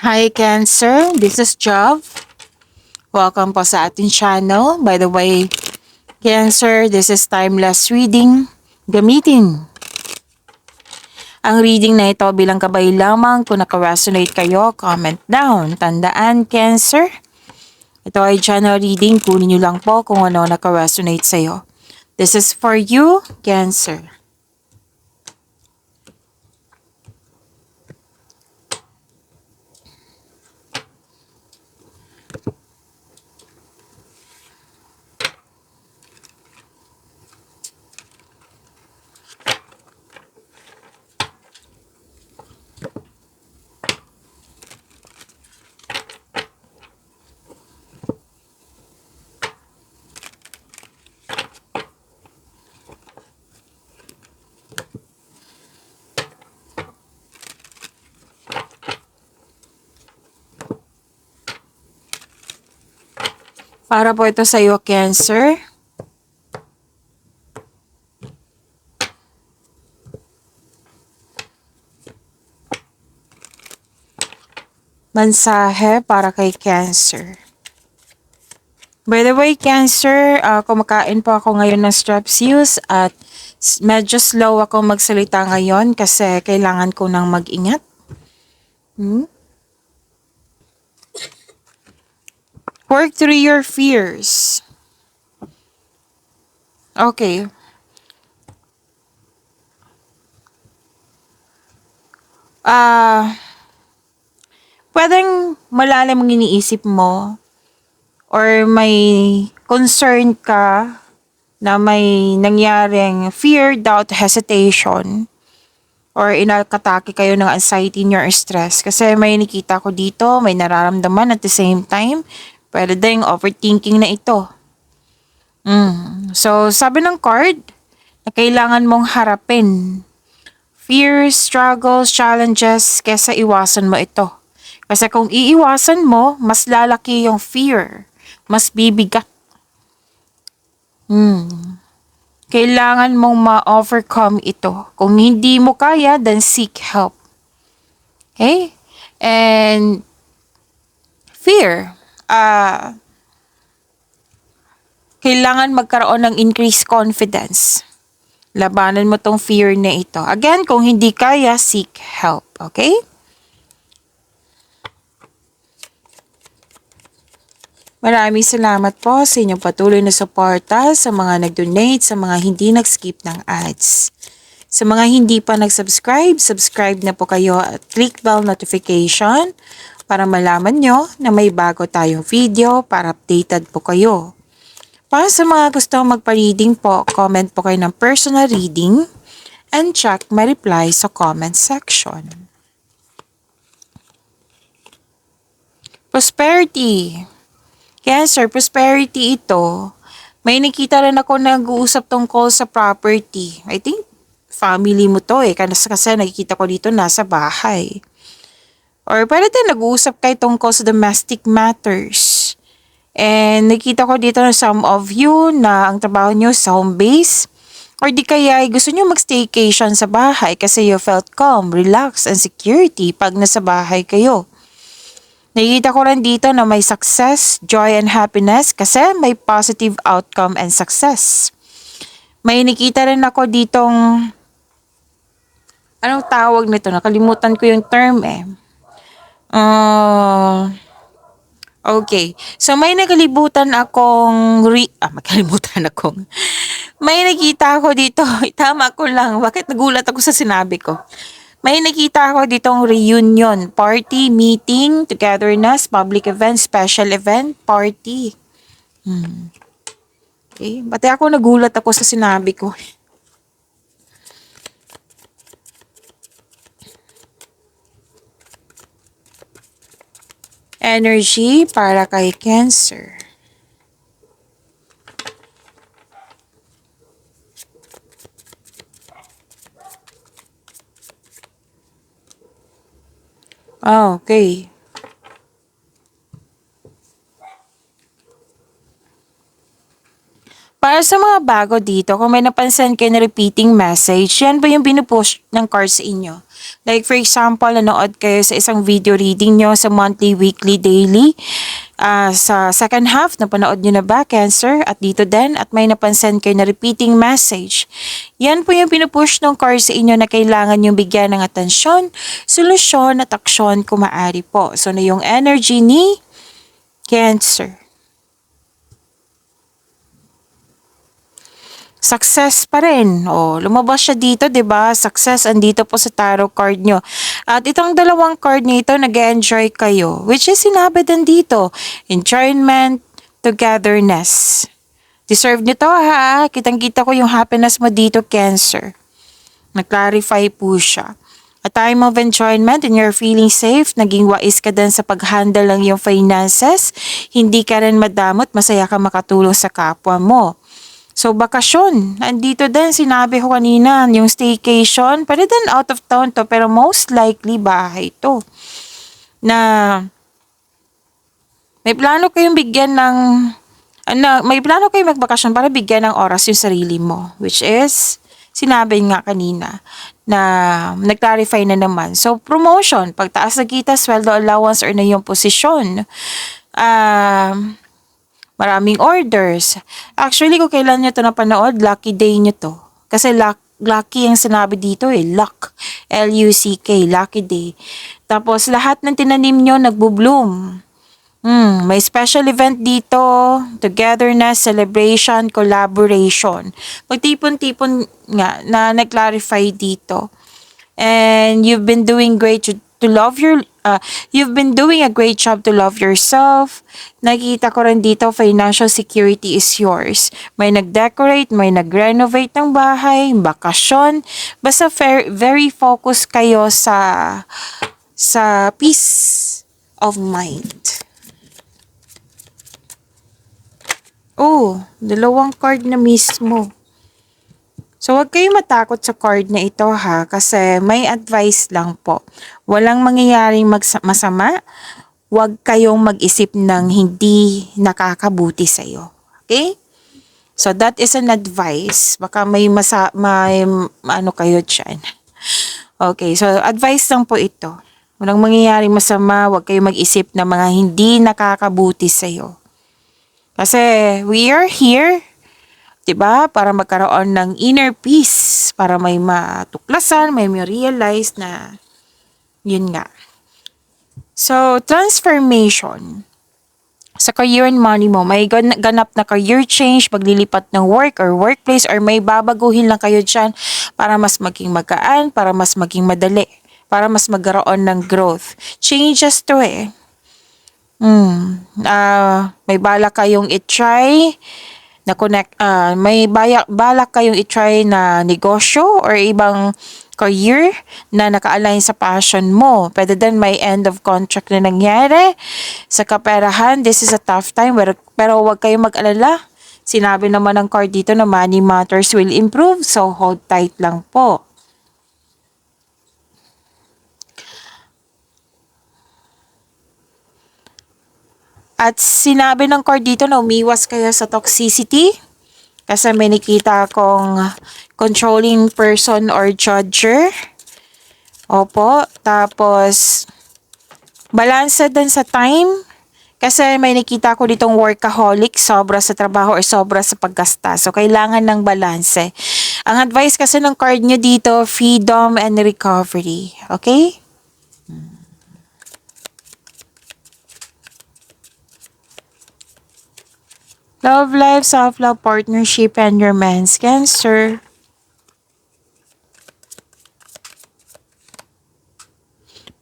Hi Cancer, this is Jov. Welcome po sa ating channel. By the way, Cancer, this is timeless reading. Gamitin ang reading na ito bilang gabay lamang. Kung naka-resonate kayo, comment down. Tandaan, Cancer, ito ay channel reading. Kunin nyo lang po kung ano naka-resonate sa'yo. This is for you, Cancer. Para po ito sa iyo, Cancer. Mensahe para kay Cancer. By the way, Cancer, kumakain po ako ngayon ng Strepsils at medyo slow ako magsalita ngayon kasi kailangan ko nang mag-ingat. Work through your fears. Okay. Pwedeng malalim ang iniisip mo or may concern ka na may nangyaring fear, doubt, hesitation or inakatake kayo ng anxiety or stress. Kasi may nakita ko dito, may nararamdaman at the same time, pwede ding overthinking na ito. So, sabi ng card, na kailangan mong harapin fears, struggles, challenges, kesa iwasan mo ito. Kasi kung iiwasan mo, mas lalaki yung fear. Mas bibigat. Kailangan mong ma-overcome ito. Kung hindi mo kaya, then seek help. Okay? And fear. Kailangan magkaroon ng increased confidence. Labanan mo tong fear na ito. Again, kung hindi kaya, seek help. Okay? Maraming salamat po sa inyong patuloy na suporta, sa mga nag-donate, sa mga hindi nag-skip ng ads. Sa mga hindi pa nag-subscribe, subscribe na po kayo at click bell notification para malaman nyo na may bago tayong video para updated po kayo. Para sa mga gusto magpa-reading po, comment po kayo ng personal reading and check my reply sa comment section. Prosperity. Cancer, prosperity ito. May nakita rin ako nag-uusap tungkol sa property. I think family mo to kasi nakikita ko dito nasa bahay. Or pwede din nag-uusap kayo tungkol sa domestic matters. And nakita ko dito na some of you na ang trabaho nyo sa home base. Or di kaya gusto nyo mag-staycation sa bahay kasi you felt calm, relaxed, and security pag nasa bahay kayo. Nakikita ko rin dito na may success, joy, and happiness kasi may positive outcome and success. May nakita rin ako ditong, anong tawag nito? Nakalimutan ko yung term eh. Okay. So may nakalimutan akong, may nakita ako dito, tama ko lang, bakit nagulat ako sa sinabi ko? May nakita ako ditong reunion, party, meeting, togetherness, public event, special event, party. Okay, pati ako nagulat ako sa sinabi ko. Energy para kay Cancer. Okay. Para sa mga bago dito, kung may napansin kayo na repeating message, yan po yung pinupush ng card sa inyo. Like for example, nanood kayo sa isang video reading nyo sa monthly, weekly, daily. Sa second half, napanood nyo na ba, Cancer? At dito din, at may napansin kayo na repeating message. Yan po yung pinupush ng card sa inyo na kailangan yung bigyan ng atensyon, solusyon at aksyon kung maaari po. So na yung energy ni Cancer. Success pa rin. O, lumabas siya dito, 'di ba? Success andito po sa tarot card nyo. At itong dalawang card nito, nag-enjoy kayo. Which is sinabi din dito. Enjoyment, togetherness. Deserve nyo to, ha? Kitang-kita ko yung happiness mo dito, Cancer. Nag-clarify po siya. A time of enjoyment and you're feeling safe. Naging wais ka din sa pag-handle ng iyong finances. Hindi ka rin madamot. Masaya ka makatulong sa kapwa mo. So, bakasyon. Andito din, sinabi ko kanina, yung staycation. Pwede din out of town to, pero most likely bahay to. Na may plano kayong bigyan ng, may plano kayong magbakasyon para bigyan ng oras yung sarili mo. Which is, sinabi nga kanina, na nag-clarify na naman. So, promotion, pagtaas na kita, sweldo allowance, or na yung posisyon. Maraming orders. Actually, kung kailan nyo ito napanood, lucky day nyo to. Kasi lucky ang sinabi dito luck. L-U-C-K, lucky day. Tapos, lahat ng tinanim nyo nagbo-bloom. May special event dito, togetherness, celebration, collaboration. Pagtipon-tipon nga na nag-clarify dito. And you've been doing great to love you've been doing a great job to love yourself. Nakita ko rin dito, financial security is yours. May nag-decorate, may nag-renovate ng bahay, bakasyon. Basta very focused kayo sa peace of mind. Oh, dalawang card na mismo. So, huwag kayong matakot sa card na ito, ha, kasi may advice lang po. Walang mangyayaring masama. Huwag kayong mag-isip ng hindi nakakabuti sa'yo. Okay? So, that is an advice. Baka may ano kayo dyan. Okay, so advice lang po ito. Walang mangyayaring masama. Huwag kayong mag-isip ng mga hindi nakakabuti sa'yo. Kasi we are here, diba? Para magkaroon ng inner peace. Para may matuklasan, may realize na yun nga. So, transformation. Sa career and money mo, may ganap na career change, paglilipat ng work or workplace, or may babaguhin lang kayo dyan para mas maging magaan, para mas maging madali, para mas magkaroon ng growth. Changes to may balak kayong i-try na may balak kayong i-try na negosyo or ibang career na naka-align sa passion mo. Pwede din may end of contract na nangyari. Sa kaperahan, this is a tough time, pero huwag kayong mag-alala. Sinabi naman ng card dito na money matters will improve, so hold tight lang po. At sinabi ng card dito na umiwas kayo sa toxicity. Kasi may nakita akong controlling person or judger. Opo. Tapos, balanse din sa time. Kasi may nakita ko ditong workaholic, sobra sa trabaho or sobra sa paggasta. So, kailangan ng balanse. Ang advice kasi ng card nyo dito, freedom and recovery. Okay? Love life, self-love, partnership, and romance. Cancer.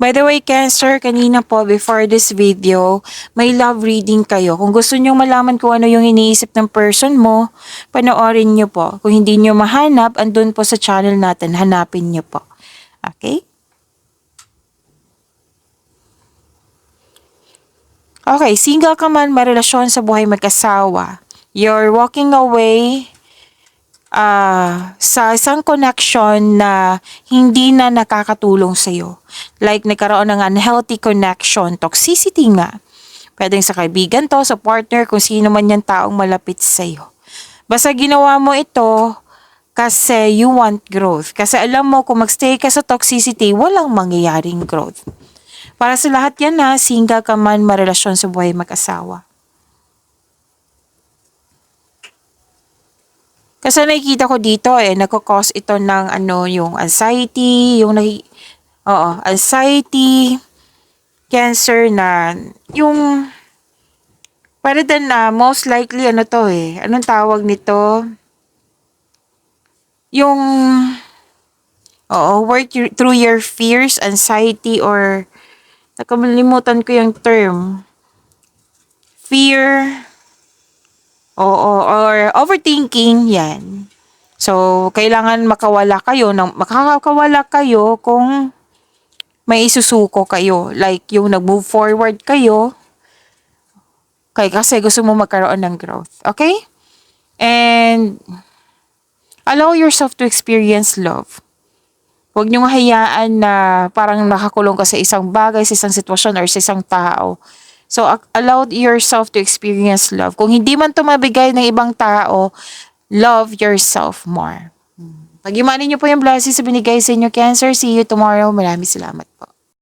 By the way, Cancer, kanina po, before this video, may love reading kayo. Kung gusto nyo malaman kung ano yung iniisip ng person mo, panoorin nyo po. Kung hindi nyo mahanap, andun po sa channel natin, hanapin nyo po. Okay? Okay, single ka man, may relasyon sa buhay mag-asawa. You're walking away sa isang connection na hindi na nakakatulong sa'yo. Like, nagkaroon ng unhealthy connection, toxicity nga. Pwedeng sa kaibigan to, sa partner, kung sino man yung taong malapit sa'yo. Basta ginawa mo ito kasi you want growth. Kasi alam mo, kung magstay ka sa toxicity, walang mangyayaring growth. Para sa lahat yan na, single ka man, marelasyon sa buhay mag-asawa. Kasi nakikita ko dito nagko-cause ito ng yung anxiety, anxiety, cancer na, yung, pwede din na, most likely anong tawag nito? Yung, through your fears, anxiety, or, nakalimutan ko yung term. Fear, or overthinking, yan. So, kailangan makakawala kayo kung may isusuko kayo. Like, yung nag-move forward kayo, kasi gusto mo magkaroon ng growth. Okay? And, allow yourself to experience love. Huwag niyong hayaan na parang nakakulong ka sa isang bagay, sa isang sitwasyon, or sa isang tao. So, allow yourself to experience love. Kung hindi man ito mabigay ng ibang tao, love yourself more. Pag-imanin niyo po yung blessings na binigay sa inyo, Cancer. See you tomorrow. Maraming salamat po.